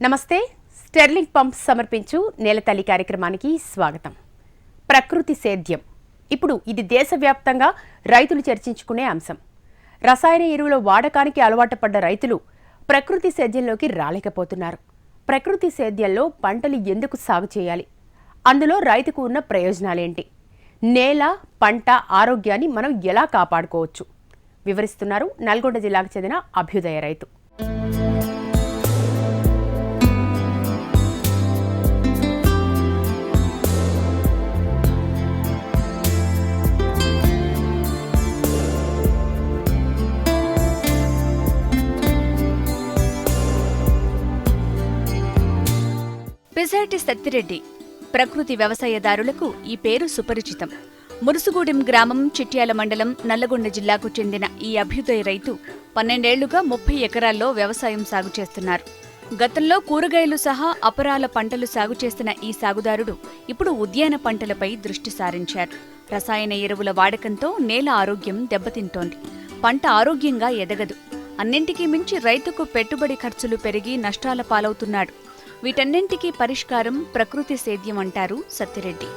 నమస్తే. Sterling pumps సమర్పించు నేలతల్లి కార్యక్రమానికి స్వాగతం. ప్రకృతి సేద్యం ఇప్పుడు ఇది దేశవ్యాప్తంగా రైతులు చర్చించుకునే అంశం. రసాయన ఎరువుల వాడకానికి అలవాటు పడ్డ రైతులు ప్రకృతి సేద్యంలోకి రాలేకపోతున్నారు. ప్రకృతి సేద్యంలో పంటలు ఎందుకు సాగు చేయాలి? అందులో రైతుకు ఉన్న ప్రయోజనాలేంటి? నేల, పంట ఆరోగ్యాన్ని మనం ఎలా కాపాడుకోవచ్చు వివరిస్తున్నారు నల్గొండ జిల్లాకు చెందిన అభ్యుదయ రైతు. పిసాటి సత్తిరెడ్డి ప్రకృతి వ్యవసాయదారులకు ఈ పేరు సుపరిచితం. మురుసుగూడెం గ్రామం, చిట్యాల మండలం, నల్లగొండ జిల్లాకు చెందిన ఈ అభ్యుదయ రైతు 12 ఏళ్లుగా 30 ఎకరాల్లో వ్యవసాయం సాగు చేస్తున్నారు. గతంలో కూరగాయలు సహా అపరాల పంటలు సాగు చేస్తున్న ఈ సాగుదారుడు ఇప్పుడు ఉద్యాన పంటలపై దృష్టి సారించారు. రసాయన ఎరువుల వాడకంతో నేల ఆరోగ్యం దెబ్బతింటోంది. పంట ఆరోగ్యంగా ఎదగదు. అన్నింటికీ మించి రైతుకు పెట్టుబడి ఖర్చులు పెరిగి నష్టాల పాలవుతున్నాడు. వీటన్నింటికీ పరిష్కారం ప్రకృతి సేద్యం అంటారు సత్తిరెడ్డి.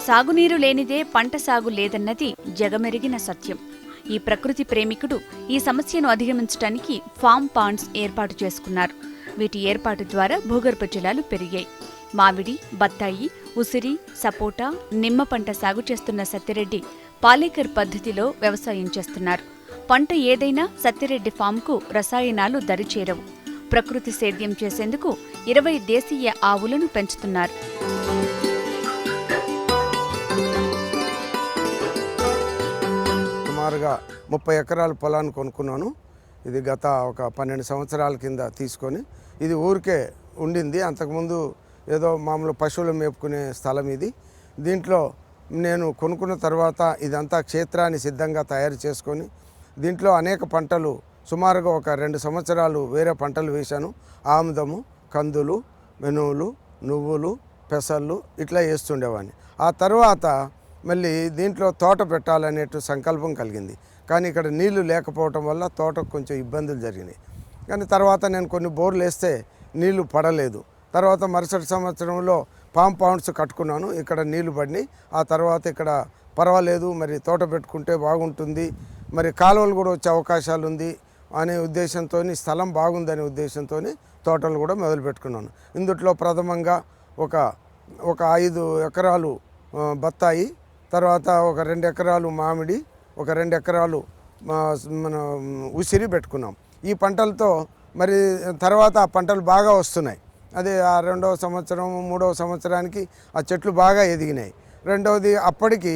సాగునీరు లేనిదే పంట సాగు లేదన్నది జగమెరిగిన సత్యం. ఈ ప్రకృతి ప్రేమికుడు ఈ సమస్యను అధిగమించడానికి ఫామ్ పాండ్స్ ఏర్పాటు చేసుకున్నారు. వీటి ఏర్పాటు ద్వారా భూగర్భ జలాలు పెరిగాయి. మామిడి, బత్తాయి, ఉసిరి, సపోటా, నిమ్మ పంట సాగు చేస్తున్న సత్తిరెడ్డి పాలేకర్ పద్ధతిలో వ్యవసాయం చేస్తున్నారు. పంట ఏదైనా సత్తిరెడ్డి ఫామ్కు రసాయనాలు దరిచేరవు. ప్రకృతి సేద్యం చేసేందుకు 20 దేశీయ ఆవులను పెంచుతున్నారు. సుమారుగా 30 ఎకరాల పొలాన్ని కొనుక్కున్నాను. ఇది గత ఒక 12 సంవత్సరాల కింద తీసుకొని, ఇది ఊరికే ఉండింది. అంతకుముందు ఏదో మామూలు పశువులు మేపుకునే స్థలం ఇది. దీంట్లో నేను కొనుక్కున్న తర్వాత ఇదంతా క్షేత్రాన్ని సిద్ధంగా తయారు చేసుకొని దీంట్లో అనేక పంటలు సుమారుగా ఒక 2 సంవత్సరాలు వేరే పంటలు వేశాను. ఆముదము, కందులు, మెనువులు, నువ్వులు, పెసళ్ళు ఇట్లా వేస్తుండేవాడిని. ఆ తర్వాత మళ్ళీ దీంట్లో తోట పెట్టాలనేటు సంకల్పం కలిగింది. కానీ ఇక్కడ నీళ్లు లేకపోవటం వల్ల తోటకు కొంచెం ఇబ్బందులు జరిగినాయి. కానీ తర్వాత నేను కొన్ని బోర్లు వేస్తే నీళ్లు పడలేదు. తర్వాత మరుసటి సంవత్సరంలో పామ్ పౌండ్స్ కట్టుకున్నాను. ఇక్కడ నీళ్లు పడినాయి. ఆ తర్వాత ఇక్కడ పర్వాలేదు, మరి తోట పెట్టుకుంటే బాగుంటుంది, మరి కాలువలు కూడా వచ్చే అవకాశాలు ఉంది అనే ఉద్దేశంతో, స్థలం బాగుందనే ఉద్దేశంతో తోటలు కూడా మొదలు పెట్టుకున్నాను. ఇందుట్లో ప్రథమంగా ఒక 5 ఎకరాలు బత్తాయి, తర్వాత ఒక 2 ఎకరాలు మామిడి, ఒక 2 ఎకరాలు మన ఉసిరి పెట్టుకున్నాం. ఈ పంటలతో మరి తర్వాత ఆ పంటలు బాగా వస్తున్నాయి. అదే ఆ 2వ సంవత్సరం 3వ సంవత్సరానికి ఆ చెట్లు బాగా ఎదిగినాయి. రెండవది, అప్పటికి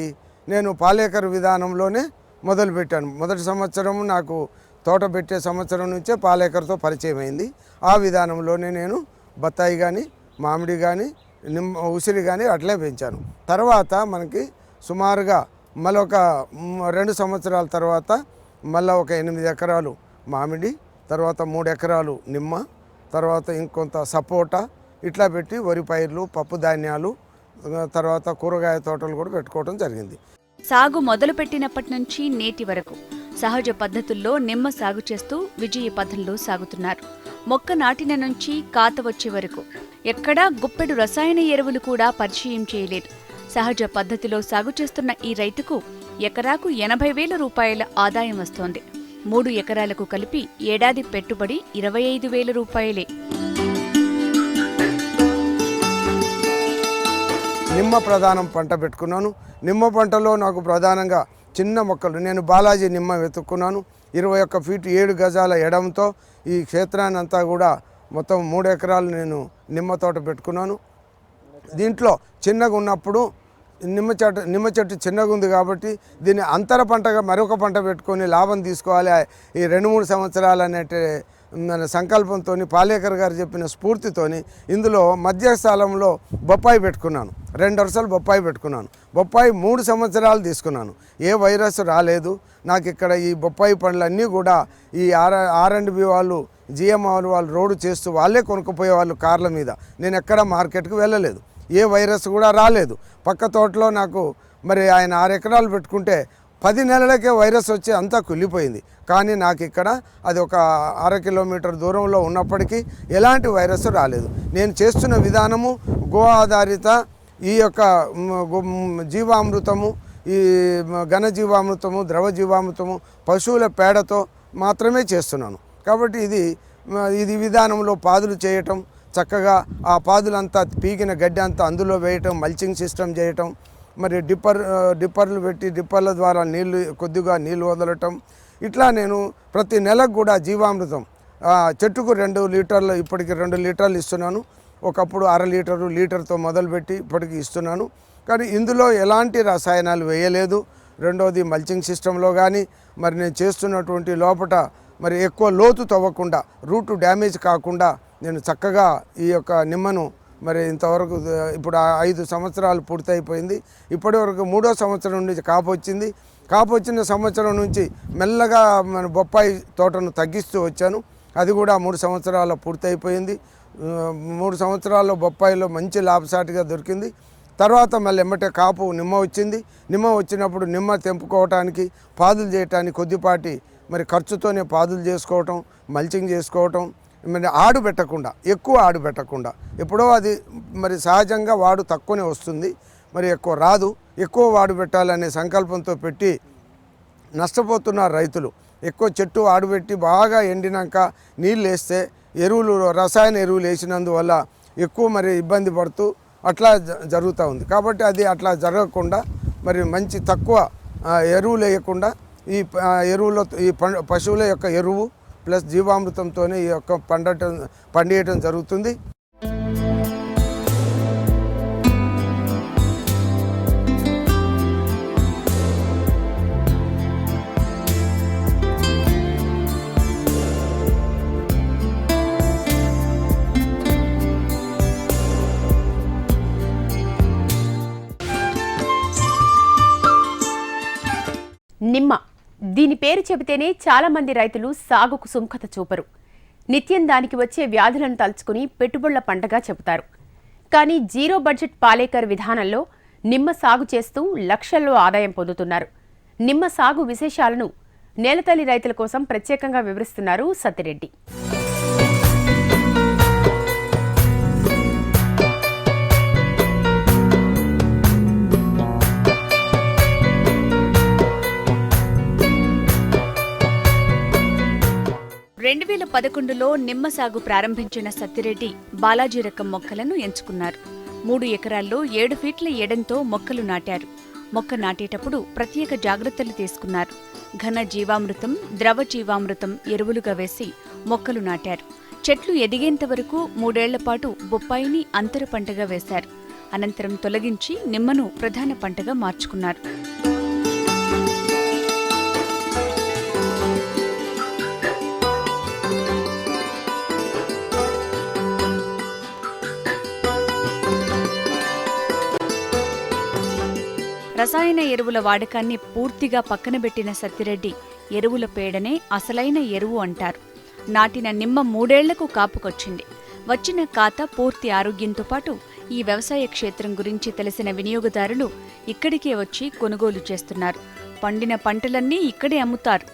నేను పాలేకర్ విధానంలోనే మొదలుపెట్టాను. మొదటి సంవత్సరం నాకు తోట పెట్టే సంవత్సరం నుంచే పాలేకర్తో పరిచయం అయింది. ఆ విధానంలోనే నేను బత్తాయి కానీ, మామిడి కానీ, ఉసిరి కానీ అట్లే పెంచాను. తర్వాత మనకి సుమారుగా మళ్ళొక 2 సంవత్సరాల తర్వాత మళ్ళీ ఒక 8 ఎకరాలు మామిడి, తర్వాత 3 ఎకరాలు నిమ్మ, తర్వాత ఇంకొంత సపోటా ఇట్లా పెట్టి వరి పైర్లు, పప్పు ధాన్యాలు, తర్వాత కూరగాయ తోటలు కూడా పెట్టుకోవడం జరిగింది. సాగు మొదలుపెట్టినప్పటి నుంచి నేటి వరకు సహజ పద్ధతుల్లో నిమ్మ సాగు చేస్తూ విజయ పథంలో సాగుతున్నారు. మొక్క నాటిన నుంచి కాత వచ్చే వరకు ఎక్కడా గుప్పెడు రసాయన ఎరువులు కూడా పరిచయం చేయలేదు. సహజ పద్ధతిలో సాగు చేస్తున్న ఈ రైతుకు ఎకరాకు 80,000 రూపాయల ఆదాయం వస్తోంది. 3 ఎకరాలకు కలిపి ఏడాది పెట్టుబడి 25,000 రూపాయలే. నిమ్మ ప్రధానం పంట పెట్టుకున్నాను. నిమ్మ పంటలో నాకు ప్రధానంగా చిన్న మొక్కలు, నేను బాలాజీ నిమ్మ వెతుక్కున్నాను. 21 ఫీట్ 7 గజాల ఎడంతో ఈ క్షేత్రాన్ని అంతా కూడా మొత్తం 3 ఎకరాలు నేను నిమ్మ తోట పెట్టుకున్నాను. దీంట్లో చిన్నగా ఉన్నప్పుడు నిమ్మ చెట్టు చిన్నగా ఉంది కాబట్టి దీన్ని అంతర పంటగా మరొక పంట పెట్టుకొని లాభం తీసుకోవాలి ఈ 2-3 సంవత్సరాలు అనే సంకల్పంతో, పాలేకర్ గారు చెప్పిన స్ఫూర్తితోని ఇందులో మధ్య స్థలంలో బొప్పాయి పెట్టుకున్నాను. 2 వరుసలు బొప్పాయి పెట్టుకున్నాను. బొప్పాయి 3 సంవత్సరాలు తీసుకున్నాను. ఏ వైరస్ రాలేదు నాకు. ఇక్కడ ఈ బొప్పాయి పండ్లన్నీ కూడా ఈ R&B వాళ్ళు, GM వాళ్ళు రోడ్డు చేస్తూ వాళ్ళే కొనుక్కుపోయేవాళ్ళు కార్ల మీద. నేను ఎక్కడ మార్కెట్కి వెళ్ళలేదు. ఏ వైరస్ కూడా రాలేదు. పక్క తోటలో నాకు మరి ఆయన 6 ఎకరాలు పెట్టుకుంటే 10 నెలలకే వైరస్ వచ్చి అంతా కుళ్ళిపోయింది. కానీ నాకు ఇక్కడ అది ఒక 1/2 కిలోమీటర్ దూరంలో ఉన్నప్పటికీ ఎలాంటి వైరస్ రాలేదు. నేను చేస్తున్న విధానము గో ఆధారిత ఈ యొక్క జీవామృతము, ఈ ఘన జీవామృతము, ద్రవ జీవామృతము, పశువుల పేడతో మాత్రమే చేస్తున్నాను. కాబట్టి ఇది విధానంలో పాదులు చేయటం, చక్కగా ఆ పాదులంతా పీకిన గడ్డి అంతా అందులో వేయటం, మల్చింగ్ సిస్టమ్ చేయటం, మరి డిప్పర్లు పెట్టి డిప్పర్ల ద్వారా కొద్దిగా నీళ్లు వదలటం, ఇట్లా నేను ప్రతి నెలకు కూడా జీవామృతం చెట్టుకు 2 లీటర్లు, ఇప్పటికి 2 లీటర్లు ఇస్తున్నాను. ఒకప్పుడు 1/2 లీటర్తో మొదలుపెట్టి ఇప్పటికి ఇస్తున్నాను. కానీ ఇందులో ఎలాంటి రసాయనాలు వేయలేదు. రెండోది మల్చింగ్ సిస్టంలో కానీ మరి నేను చేస్తున్నటువంటి లోపట మరి ఎక్కువ లోతు తవ్వకుండా, రూట్ డ్యామేజ్ కాకుండా నేను చక్కగా ఈ యొక్క నిమ్మను మరి ఇంతవరకు ఇప్పుడు 5 సంవత్సరాలు పూర్తయిపోయింది. ఇప్పటి వరకు 3వ సంవత్సరం నుంచి కాపు వచ్చింది. కాపు వచ్చిన సంవత్సరం నుంచి మెల్లగా మన బొప్పాయి తోటను తగ్గిస్తూ వచ్చాను. అది కూడా 3 సంవత్సరాల పూర్తయిపోయింది. 3 సంవత్సరాల్లో బొప్పాయిలో మంచి లాభసాటిగా దొరికింది. తర్వాత మళ్ళీ ఎమ్మటే కాపు నిమ్మ వచ్చింది. నిమ్మ వచ్చినప్పుడు నిమ్మ తెంపుకోవటానికి, పాదులు చేయటానికి కొద్దిపాటి మరి ఖర్చుతోనే పాదులు చేసుకోవటం, మల్చింగ్ చేసుకోవటం, మరి ఆడు పెట్టకుండా, ఎక్కువ ఆడు పెట్టకుండా, ఎప్పుడో అది మరి సహజంగా వాడు తక్కువనే వస్తుంది, మరి ఎక్కువ రాదు. ఎక్కువ వాడు పెట్టాలనే సంకల్పంతో పెట్టి నష్టపోతున్నారు రైతులు. ఎక్కువ చెట్టు ఆడుపెట్టి బాగా ఎండినాక నీళ్ళు వేస్తే రసాయన ఎరువులు వేసినందువల్ల ఎక్కువ మరి ఇబ్బంది పడుతూ అట్లా జరుగుతూ ఉంది. కాబట్టి అది అట్లా జరగకుండా మరి మంచి తక్కువ ఎరువులు వేయకుండా ఈ ఎరువులో ఈ పశువుల యొక్క ఎరువు ప్లస్ జీవామృతంతోనే ఈ యొక్క పండియటం జరుగుతుంది. నిమ్మ, దీని పేరు చెబితేనే చాలా మంది రైతులు సాగుకు సుముఖత చూపరు. నిత్యం దానికి వచ్చే వ్యాధులను తలుచుకుని పెట్టుబడుల పంటగా చెబుతారు. కానీ జీరో బడ్జెట్ పాలేకర్ విధానంలో నిమ్మ సాగు చేస్తూ లక్షల్లో ఆదాయం పొందుతున్నారు. నిమ్మ సాగు విశేషాలను నేలతల్లి రైతుల కోసం ప్రత్యేకంగా వివరిస్తున్నారు సత్తిరెడ్డి. రెండు 2011లో నిమ్మ సాగు ప్రారంభించిన సత్తిరెడ్డి బాలాజీ రకం మొక్కలను ఎంచుకున్నారు. 3 ఎకరాల్లో 7 ఫీట్ల ఎడంతో మొక్కలు నాటారు. మొక్క నాటేటప్పుడు ప్రత్యేక జాగ్రత్తలు తీసుకున్నారు. ఘన జీవామృతం, ద్రవ జీవామృతం ఎరువులుగా వేసి మొక్కలు నాటారు. చెట్లు ఎదిగేంత వరకు 3 ఏళ్ల పాటు బొప్పాయిని అంతర పంటగా వేశారు. అనంతరం తొలగించి నిమ్మను ప్రధాన పంటగా మార్చుకున్నారు. రసాయన ఎరువుల వాడకాన్ని పూర్తిగా పక్కనబెట్టిన సత్తిరెడ్డి ఎరువుల పేడనే అసలైన ఎరువు అంటారు. నాటిన నిమ్మ 3 ఏళ్లకు కాపుకొచ్చింది. వచ్చిన కాత పూర్తి ఆరోగ్యంతో పాటు ఈ వ్యవసాయ క్షేత్రం గురించి తెలిసిన వినియోగదారులు ఇక్కడికే వచ్చి కొనుగోలు చేస్తున్నారు. పండిన పంటలన్నీ ఇక్కడే అమ్ముతారు.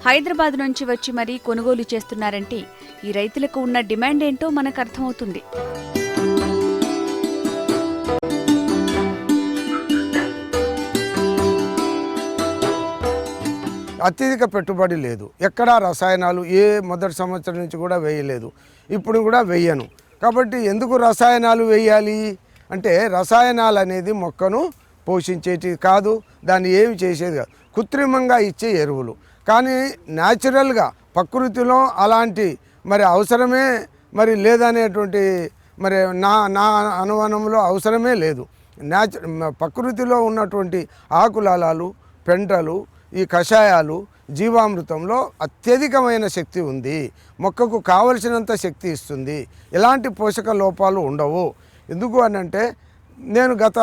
హైదరాబాద్ నుంచి వచ్చి మరీ కొనుగోలు చేస్తున్నారంటే ఈ రైతులకు ఉన్న డిమాండ్ ఏంటో మనకు అర్థమవుతుంది. అత్యధిక పెట్టుబడి లేదు. ఎక్కడా రసాయనాలు మొదటి సంవత్సరం నుంచి కూడా వేయలేదు, ఇప్పుడు కూడా వేయను. కాబట్టి ఎందుకు రసాయనాలు వేయాలి అంటే, రసాయనాలు అనేది మొక్కను పోషించేటి కాదు, దాన్ని ఏమి చేసేది కాదు, కృత్రిమంగా ఇచ్చే ఎరువులు. కానీ న్యాచురల్గా ప్రకృతిలో అలాంటి మరి అవసరమే మరి లేదనేటువంటి మరి నా అనుమానంలో అవసరమే లేదు. ప్రకృతిలో ఉన్నటువంటి ఆకులాలు, పెంటలు, ఈ కషాయాలు, జీవామృతంలో అత్యధికమైన శక్తి ఉంది. మొక్కకు కావలసినంత శక్తి ఇస్తుంది. ఎలాంటి పోషక లోపాలు ఉండవు. ఎందుకు అనంటే, నేను గత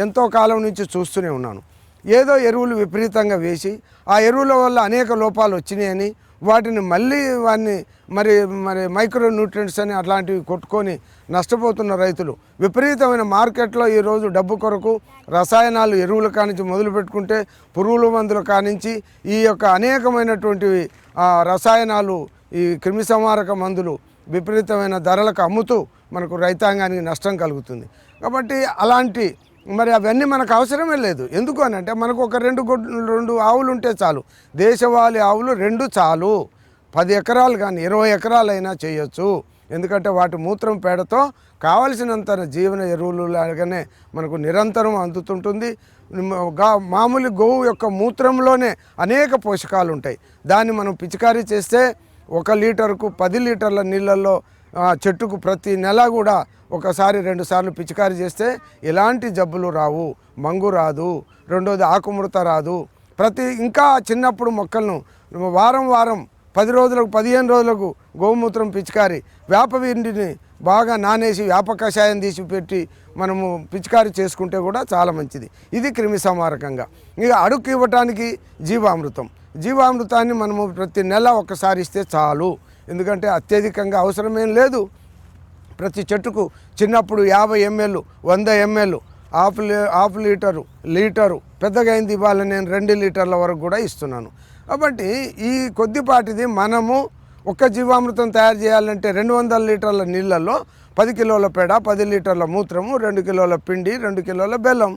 ఎంతో కాలం నుంచి చూస్తూనే ఉన్నాను. ఏదో ఎరువులు విపరీతంగా వేసి ఆ ఎరువుల వల్ల అనేక లోపాలు వచ్చినాయని వాటిని మళ్ళీ వాటిని మరి మరి మైక్రో న్యూట్రియంట్స్ అని అట్లాంటివి కొట్టుకొని నష్టపోతున్న రైతులు విపరీతమైన మార్కెట్లో ఈరోజు డబ్బు కొరకు రసాయనాలు ఎరువుల కానించి మొదలు పెట్టుకుంటే పురుగుల మందుల కానించి ఈ యొక్క అనేకమైనటువంటివి రసాయనాలు ఈ క్రిమిసంహారక మందులు విపరీతమైన ధరలకు అమ్ముతూ మనకు రైతాంగానికి నష్టం కలుగుతుంది. కాబట్టి అలాంటి మరి అవన్నీ మనకు అవసరమే లేదు. ఎందుకు అని అంటే మనకు ఒక రెండు ఆవులు ఉంటే చాలు. దేశవాళీ ఆవులు 2 చాలు. 10 ఎకరాలు కానీ 20 ఎకరాలైనా చేయొచ్చు. ఎందుకంటే వాటి మూత్రం పేడతో కావలసినంత జీవన ఎరువులు లాగానే మనకు నిరంతరం అందుతుంటుంది. మామూలు గోవు యొక్క మూత్రంలోనే అనేక పోషకాలు ఉంటాయి. దాన్ని మనం పిచికారీ చేస్తే 1 లీటర్కు 10 లీటర్ల నీళ్ళల్లో చెట్టుకు ప్రతి నెల కూడా ఒకసారి 2 సార్లు పిచికారీ చేస్తే ఎలాంటి జబ్బులు రావు, మంగు రాదు, రెండోది ఆకుముడత రాదు. ఇంకా చిన్నప్పుడు మొక్కలను వారం 10 రోజులకు 15 రోజులకు గోమూత్రం పిచికారీ, వేప పిండిని బాగా నానేసి వేప కషాయం తీసి పెట్టి మనము పిచికారీ చేసుకుంటే కూడా చాలా మంచిది. ఇది క్రిమి సంహారకంగా. ఇక అడుగు ఇవ్వటానికి జీవామృతాన్ని మనము ప్రతి నెల ఒకసారి ఇస్తే చాలు. ఎందుకంటే అత్యధికంగా అవసరమేం లేదు. ప్రతి చెట్టుకు చిన్నప్పుడు 50 ml 100 ml హాఫ్ లీటరు పెద్దగా అయింది ఇవాళ నేను 2 లీటర్ల వరకు కూడా ఇస్తున్నాను. కాబట్టి ఈ కొద్దిపాటిది మనము ఒక్క జీవామృతం తయారు చేయాలంటే 200 లీటర్ల నీళ్ళల్లో 10 కిలోల పేడ, 10 లీటర్ల మూత్రము, 2 కిలోల పిండి, 2 కిలోల బెల్లం,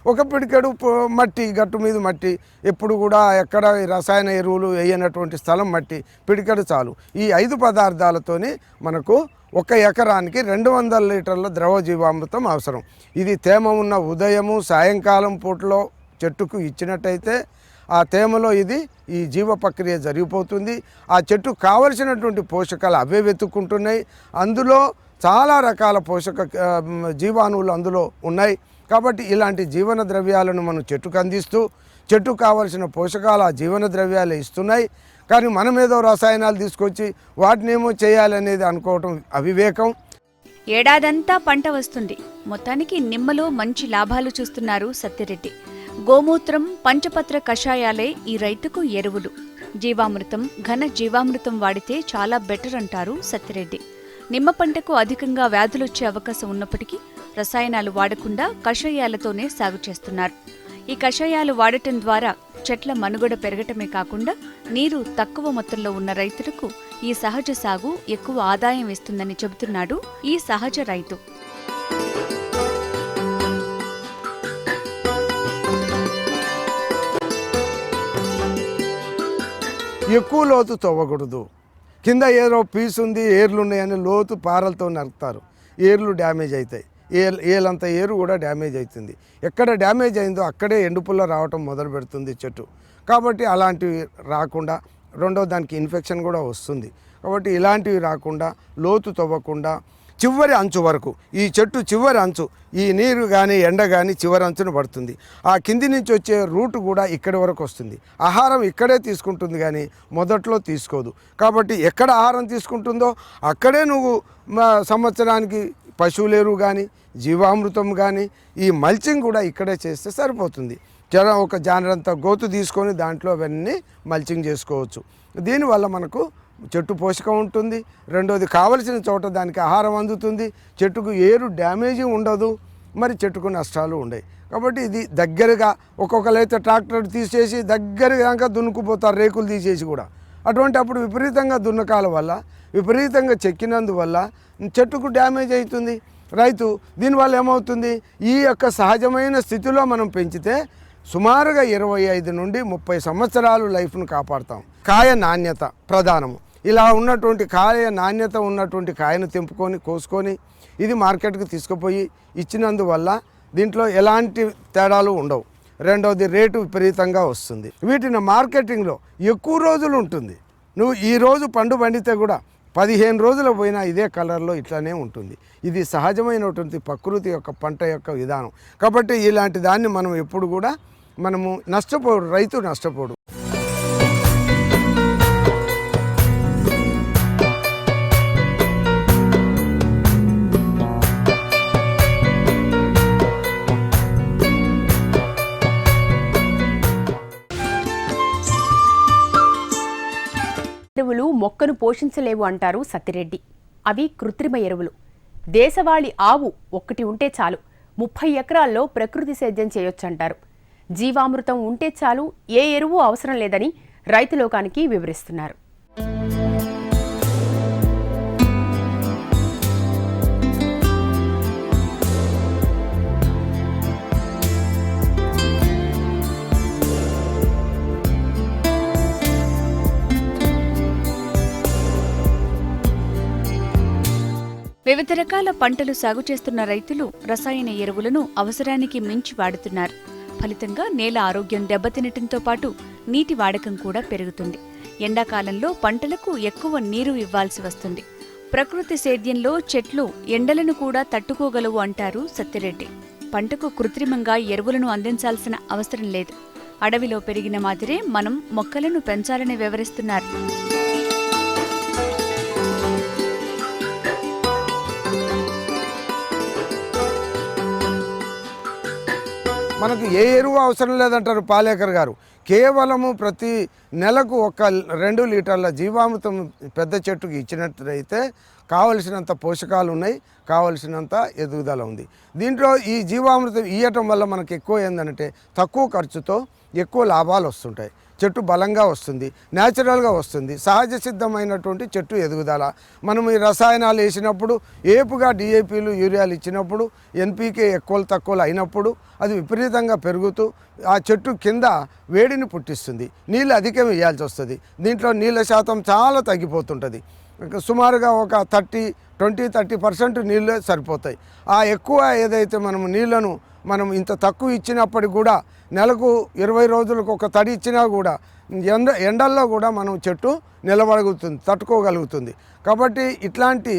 1 పిడికెడు మట్టి, గట్టు మీద మట్టి, ఎప్పుడు కూడా ఎక్కడ రసాయన ఎరువులు వేయనటువంటి స్థలం మట్టి, పిడికెడు చాలు. ఈ 5 పదార్థాలతోని మనకు 1 ఎకరానికి 200 లీటర్ల ద్రవ జీవామృతం అవసరం. ఇది తేమ ఉన్న ఉదయము సాయంకాలం పూటలో చెట్టుకు ఇచ్చినట్టయితే ఆ తేమలో ఈ జీవ ప్రక్రియ జరిగిపోతుంది. ఆ చెట్టుకు కావలసినటువంటి పోషకాలు అవే వెతుక్కుంటున్నాయి. అందులో చాలా రకాల జీవాణువులు అందులో ఉన్నాయి. కాబట్టి ఇలాంటి జీవన ద్రవ్యాలను మనం చెట్టుకు అందిస్తూ చెట్టుకు కావలసిన పోషకాలు ఆ జీవన ద్రవ్యాలు ఇస్తున్నాయి. కానీ మనం ఏదో రసాయనాలు తీసుకొచ్చి వాటినేమో చేయాలనేది అనుకోవటం అవివేకం. ఏడాదంతా పంట వస్తుంది. మొత్తానికి నిమ్మలో మంచి లాభాలు చూస్తున్నారు సత్యరెడ్డి. గోమూత్రం, పంచపత్ర కషాయాలే ఈ రైతుకు ఎరువులు. జీవామృతం, ఘన జీవామృతం వాడితే చాలా బెటర్ అంటారు సత్యరెడ్డి. నిమ్మ పంటకు అధికంగా వ్యాధులొచ్చే అవకాశం ఉన్నప్పటికీ రసాయనాలు వాడకుండా కషాయాలతోనే సాగు చేస్తున్నారు. ఈ కషాయాలు వాడటం ద్వారా చెట్ల మనుగడ పెరగటమే కాకుండా నీరు తక్కువ మొత్తంలో ఉన్న రైతులకు ఈ సహజ సాగు ఎక్కువ ఆదాయం ఇస్తుందని చెబుతున్నాడు ఈ సహజ రైతు. ఎక్కువ లోతు తవ్వకూడదు. కింద ఏదో పీసు ఉంది, ఏర్లు ఉన్నాయని లోతు పారలతో నరుకుతారు. ఏర్లు డ్యామేజ్ అవుతాయి. ఏలంత ఏరు కూడా డ్యామేజ్ అవుతుంది. ఎక్కడ డ్యామేజ్ అయిందో అక్కడే ఎండుపుల్ల రావటం మొదలు పెడుతుంది చెట్టు. కాబట్టి అలాంటివి రాకుండా, రెండో దానికి ఇన్ఫెక్షన్ కూడా వస్తుంది. కాబట్టి ఇలాంటివి రాకుండా లోతు తవ్వకుండా చివరి అంచు వరకు, ఈ చెట్టు చివరి అంచు, ఈ నీరు కానీ ఎండ కానీ చివరి అంచును పడుతుంది. ఆ కింది నుంచి వచ్చే రూట్ కూడా ఇక్కడి వరకు వస్తుంది. ఆహారం ఇక్కడే తీసుకుంటుంది కానీ మొదట్లో తీసుకోదు. కాబట్టి ఎక్కడ ఆహారం తీసుకుంటుందో అక్కడే నువ్వు సంవత్సరానికి పశువుల ఎరువు కానీ జీవామృతం కానీ ఈ మల్చింగ్ కూడా ఇక్కడే చేస్తే సరిపోతుంది. ఒక జానరంత గోతు తీసుకొని దాంట్లో అవన్నీ మల్చింగ్ చేసుకోవచ్చు. దీనివల్ల మనకు చెట్టు పోషకం ఉంటుంది. రెండోది కావలసిన చోట దానికి ఆహారం అందుతుంది. చెట్టుకు ఏరు డ్యామేజీ ఉండదు, మరి చెట్టుకు నష్టాలు ఉండవు. కాబట్టి ఇది దగ్గరగా, ఒక్కొక్కరైతే ట్రాక్టర్ తీసేసి దగ్గరగా దున్నుకుపోతారు, రేకులు తీసేసి కూడా. అటువంటి అప్పుడు విపరీతంగా దున్నకాల వల్ల, విపరీతంగా చెక్కినందువల్ల చెట్టుకు డ్యామేజ్ అవుతుంది. రైతు దీనివల్ల ఏమవుతుంది, ఈ యొక్క సహజమైన స్థితిలో మనం పెంచితే సుమారుగా 25 నుండి 30 సంవత్సరాలు లైఫ్ను కాపాడుతాం. కాయ నాణ్యత ప్రధానము. ఇలా ఉన్నటువంటి కాయ నాణ్యత ఉన్నటువంటి కాయను తెంపుకొని కోసుకొని ఇది మార్కెట్కి తీసుకుపోయి ఇచ్చినందువల్ల దీంట్లో ఎలాంటి తేడాలు ఉండవు. రెండవది రేటు విపరీతంగా వస్తుంది. వీటిని మార్కెటింగ్లో ఎక్కువ రోజులు ఉంటుంది. నువ్వు ఈరోజు పండు పండితే కూడా 15 రోజులు పోయినా ఇదే కలర్లో ఇట్లానే ఉంటుంది. ఇది సహజమైనటువంటి ప్రకృతి యొక్క పంట యొక్క విధానం. కాబట్టి ఇలాంటి దాన్ని మనం ఎప్పుడు కూడా నష్టపోడు, రైతు నష్టపోడు. మొక్కను పోషించలేవు అంటారు సత్తిరెడ్డి. అవి కృత్రిమ ఎరువులు. దేశవాళీ ఆవు ఒక్కటి ఉంటే చాలు 30 ఎకరాల్లో ప్రకృతి సేద్యం చేయొచ్చంటారు. జీవామృతం ఉంటే చాలు, ఏ ఎరువు అవసరం లేదని రైతు లోకానికి వివరిస్తున్నారు. వివిధ రకాల పంటలు సాగు చేస్తున్న రైతులు రసాయన ఎరువులను అవసరానికి మించి వాడుతున్నారు. ఫలితంగా నేల ఆరోగ్యం దెబ్బతినటంతో పాటు నీటి వాడకం కూడా పెరుగుతుంది. ఎండాకాలంలో పంటలకు ఎక్కువ నీరు ఇవ్వాల్సి వస్తుంది. ప్రకృతి సేద్యంలో చెట్లు ఎండలను కూడా తట్టుకోగలవు అంటారు సత్తిరెడ్డి. పంటకు కృత్రిమంగా ఎరువులను అందించాల్సిన అవసరం లేదు. అడవిలో పెరిగిన మాదిరే మనం మొక్కలను పెంచాలని వివరిస్తున్నారు. మనకు ఏ ఎరువు అవసరం లేదంటారు పాలేకర్ గారు. కేవలము ప్రతి నెలకు 1-2 లీటర్ల జీవామృతం పెద్ద చెట్టుకి ఇచ్చినట్లయితే కావలసినంత పోషకాలు ఉన్నాయి, కావలసినంత ఎదుగుదల ఉంది. దీంట్లో ఈ జీవామృతం ఇవ్వటం వల్ల మనకు ఎక్కువ ఏంటంటే తక్కువ ఖర్చుతో ఎక్కువ లాభాలు వస్తుంటాయి. చెట్టు బలంగా వస్తుంది, న్యాచురల్గా వస్తుంది, సహజ సిద్ధమైనటువంటి చెట్టు ఎదుగుదల. మనం ఈ రసాయనాలు వేసినప్పుడు ఏపుగా డిఏపీలు యూరియాలు ఇచ్చినప్పుడు ఎన్పీకే ఎక్కువలు తక్కువలు అయినప్పుడు అది విపరీతంగా పెరుగుతూ ఆ చెట్టు కింద వేడిని పుట్టిస్తుంది. నీళ్ళు అధికం వేయాల్సి వస్తుంది. దీంట్లో నీళ్ళ శాతం చాలా తగ్గిపోతుంటుంది. సుమారుగా ఒక 20-30% నీళ్ళే సరిపోతాయి. ఆ ఎక్కువ ఏదైతే మనము నీళ్లను మనం ఇంత తక్కువ ఇచ్చినప్పటికి కూడా నెలకు 20 రోజులకు ఒక తడి ఇచ్చినా కూడా ఎండల్లో కూడా మనం చెట్టు నిలబడగలుగుతుంది, తట్టుకోగలుగుతుంది. కాబట్టి ఇట్లాంటి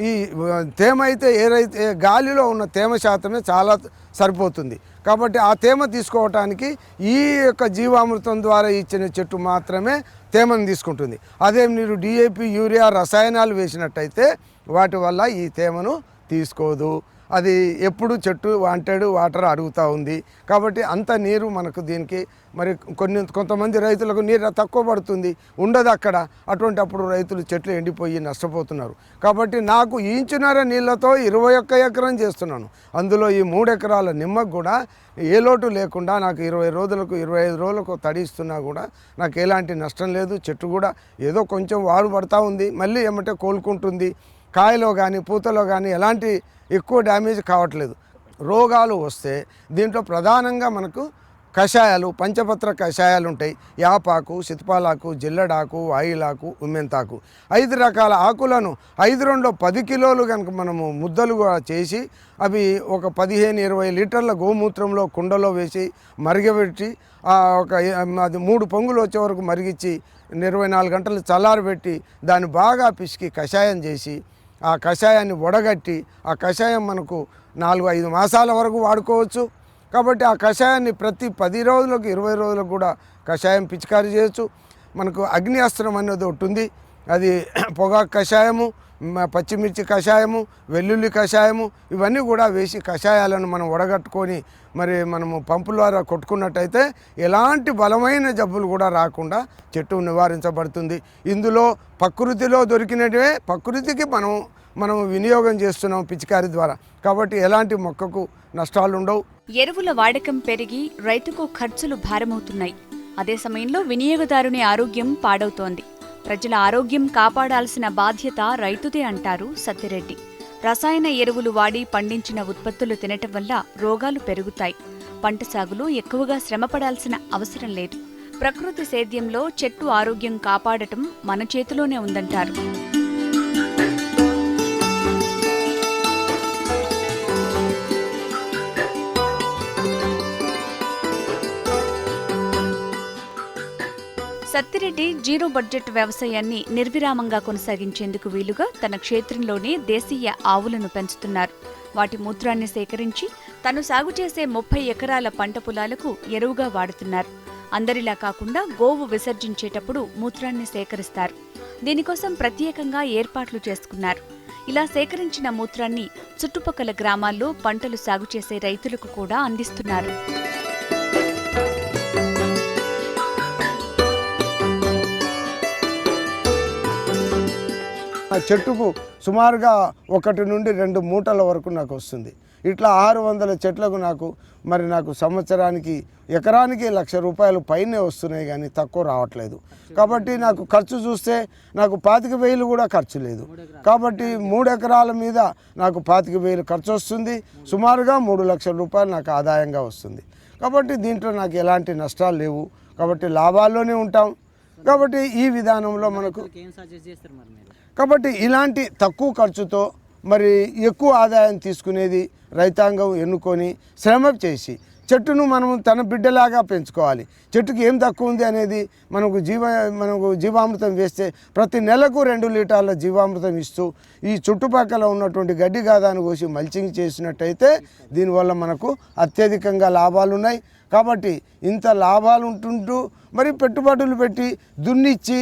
ఈ తేమ అయితే ఏదైతే గాలిలో ఉన్న తేమ శాతమే చాలా సరిపోతుంది. కాబట్టి ఆ తేమ తీసుకోవటానికి ఈ యొక్క జీవామృతం ద్వారా ఇచ్చిన చెట్టు మాత్రమే తేమను తీసుకుంటుంది. అదే మీరు డిఏపి యూరియా రసాయనాలు వేసినట్టయితే వాటి వల్ల ఈ తేమను తీసుకోదు. అది ఎప్పుడు చెట్టు వాంటెడ్ వాటర్ అడుగుతూ ఉంది. కాబట్టి అంత నీరు మనకు దీనికి మరి కొంతమంది రైతులకు నీరు తక్కువ పడుతుంది, ఉండదు అక్కడ. అప్పుడు రైతులు చెట్లు ఎండిపోయి నష్టపోతున్నారు. కాబట్టి నాకు ఇంచున్నర నీళ్ళతో 21 ఎకరం చేస్తున్నాను. అందులో ఈ 3 ఎకరాల నిమ్మకు కూడా ఏ లోటు లేకుండా నాకు 20 రోజులకు 25 రోజులకు తడిస్తున్నా కూడా నాకు ఎలాంటి నష్టం లేదు. చెట్టు కూడా ఏదో కొంచెం వాడు పడుతూ ఉంది, మళ్ళీ ఏమంటే కోలుకుంటుంది. కాయలో కానీ పూతలో కానీ ఎలాంటి ఎక్కువ డ్యామేజ్ కావట్లేదు. రోగాలు వస్తే దీంట్లో ప్రధానంగా మనకు కషాయాలు, పంచపత్ర కషాయాలు ఉంటాయి. యాపాకు, సితపాలాకు, జిల్లడాకు, వాయిలాకు, ఉమ్మెంతాకు 5 రకాల ఆకులను 5-2 10 కిలోలు కనుక మనము ముద్దలుగా చేసి అవి ఒక 15-20 లీటర్ల గోమూత్రంలో కుండలో వేసి మరిగబెట్టి అది 3 పొంగులు వచ్చే వరకు మరిగించి 24 గంటలు చల్లారబెట్టి దాన్ని బాగా పిసికి కషాయం చేసి ఆ కషాయాన్ని వడగట్టి ఆ కషాయం మనకు 4-5 మాసాల వరకు వాడుకోవచ్చు. కాబట్టి ఆ కషాయాన్ని ప్రతి 10 రోజులకు 20 రోజులకు కూడా కషాయం పిచికారీ చేయొచ్చు. మనకు అగ్ని అస్త్రం అనేది ఒకటి ఉంది. అది పొగాకు కషాయము, పచ్చిమిర్చి కషాయము, వెల్లుల్లి కషాయము ఇవన్నీ కూడా వేసి కషాయాలను మనం వడగట్టుకొని మరి మనము పంపుల ద్వారా కొట్టుకున్నట్టయితే ఎలాంటి బలమైన జబ్బులు కూడా రాకుండా చెట్టు నివారించబడుతుంది. ఇందులో ప్రకృతిలో దొరికినవే ప్రకృతికి మనం వినియోగం చేస్తున్నాం పిచికారీ ద్వారా. కాబట్టి ఎలాంటి మొక్కకు నష్టాలు ఉండవు. ఎరువుల వాడకం పెరిగి రైతుకు ఖర్చులు భారమవుతున్నాయి. అదే సమయంలో వినియోగదారుని ఆరోగ్యం పాడవుతోంది. ప్రజల ఆరోగ్యం కాపాడాల్సిన బాధ్యత రైతుదే అంటారు సత్తిరెడ్డి. రసాయన ఎరువులు వాడి పండించిన ఉత్పత్తులు తినటం వల్ల రోగాలు పెరుగుతాయి. పంట సాగులో ఎక్కువగా శ్రమపడాల్సిన అవసరం లేదు. ప్రకృతి సేద్యంలో చెట్టు ఆరోగ్యం కాపాడటం మన చేతిలోనే ఉందంటారు. సత్తిరెడ్డి జీరో బడ్జెట్ వ్యవసాయాన్ని నిర్విరామంగా కొనసాగించేందుకు వీలుగా తన క్షేత్రంలోనే దేశీయ ఆవులను పెంచుతున్నారు. వాటి మూత్రాన్ని సేకరించి తను సాగు చేసే 30 ఎకరాల పంట పొలాలకు ఎరువుగా వాడుతున్నారు. అందరిలా కాకుండా గోవు విసర్జించేటప్పుడు మూత్రాన్ని సేకరిస్తారు. దీనికోసం ప్రత్యేకంగా ఏర్పాట్లు చేసుకున్నారు. ఇలా సేకరించిన మూత్రాన్ని చుట్టుపక్కల గ్రామాల్లో పంటలు సాగు చేసే రైతులకు కూడా అందిస్తున్నారు. ఆ చెట్టుకు సుమారుగా 1 నుండి 2 మూటల వరకు నాకు వస్తుంది. ఇట్లా 600 చెట్లకు నాకు సంవత్సరానికి ఎకరానికి ₹1,00,000 పైనే వస్తున్నాయి, కానీ తక్కువ రావట్లేదు. కాబట్టి నాకు ఖర్చు చూస్తే నాకు 25,000 కూడా ఖర్చు లేదు. కాబట్టి 3 ఎకరాల మీద నాకు 25,000 ఖర్చు వస్తుంది. సుమారుగా ₹3,00,000 నాకు ఆదాయంగా వస్తుంది. కాబట్టి దీంట్లో నాకు ఎలాంటి నష్టాలు లేవు. కాబట్టి లాభాల్లోనే ఉంటాం. కాబట్టి ఈ విధానంలో కాబట్టి ఇలాంటి తక్కువ ఖర్చుతో మరి ఎక్కువ ఆదాయం తీసుకునేది రైతాంగం ఎన్నుకొని శ్రమ చేసి చెట్టును మనం తన బిడ్డలాగా పెంచుకోవాలి. చెట్టుకి ఏం తక్కువ ఉంది అనేది మనకు జీవామృతం వేస్తే ప్రతి నెలకు 2 లీటర్ల జీవామృతం ఇస్తూ ఈ చుట్టుపక్కల ఉన్నటువంటి గడ్డి గాదాను కోసి మల్చింగ్ చేసినట్టయితే దీనివల్ల మనకు అత్యధికంగా లాభాలు ఉన్నాయి. కాబట్టి ఇంత లాభాలు ఉంటుంటూ మరి పెట్టుబడులు పెట్టి దున్నిచ్చి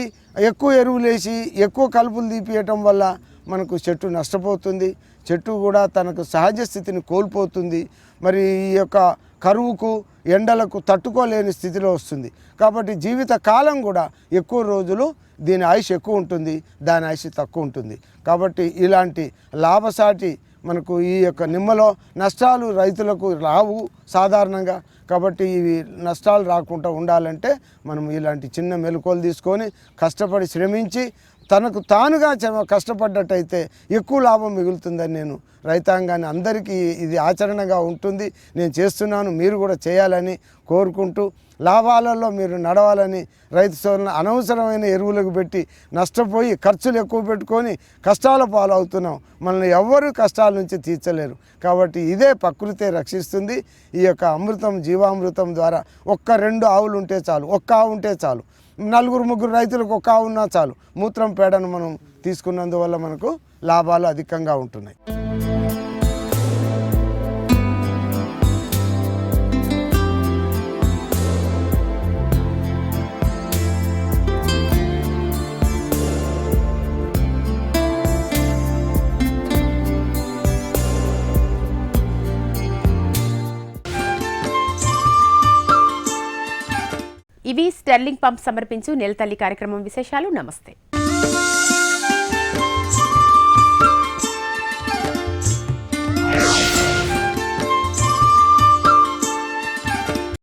ఎక్కువ ఎరువులేసి ఎక్కువ కలుపులు తీపియటం వల్ల మనకు చెట్టు నష్టపోతుంది. చెట్టు కూడా తనకు సహజ స్థితిని కోల్పోతుంది. మరి ఈ యొక్క కరువుకు ఎండలకు తట్టుకోలేని స్థితిలో వస్తుంది. కాబట్టి జీవిత కాలం కూడా ఎక్కువ రోజులు దీని ఆయుష్ ఎక్కువ ఉంటుంది, దాని ఆయుష్ తక్కువ ఉంటుంది. కాబట్టి ఇలాంటి లాభసాటి మనకు ఈ యొక్క నిమ్మలో నష్టాలు రైతులకు రావు సాధారణంగా. కాబట్టి ఇవి నష్టాలు రాకుండా ఉండాలంటే మనం ఇలాంటి చిన్న మెలకువలు తీసుకొని కష్టపడి శ్రమించి తనకు తానుగా కష్టపడ్డట్టయితే ఎక్కువ లాభం మిగులుతుందని నేను రైతాంగాన్ని అందరికీ ఇది ఆచరణగా ఉంటుంది. నేను చేస్తున్నాను, మీరు కూడా చేయాలని కోరుకుంటూ లాభాలలో మీరు నడవాలని రైతు సోదరులను అనవసరమైన ఎరువులకు పెట్టి నష్టపోయి ఖర్చులు ఎక్కువ పెట్టుకొని కష్టాల పాలవుతున్నాం. మనల్ని ఎవ్వరూ కష్టాల నుంచి తీర్చలేరు. కాబట్టి ఇదే ప్రకృతే రక్షిస్తుంది. ఈ యొక్క అమృతం జీవామృతం ద్వారా 1-2 ఆవులు ఉంటే చాలు, 1 ఆవు ఉంటే చాలు, 4-3 రైతులకు 1 ఆవు ఉన్నా చాలు. మూత్రం పేడను మనం తీసుకున్నందువల్ల మనకు లాభాలు అధికంగా ఉంటున్నాయి. ఇవి స్టెర్లింగ్ పంప్ సమర్పించు నెలతల్లి కార్యక్రమం విశేషాలు. నమస్తే.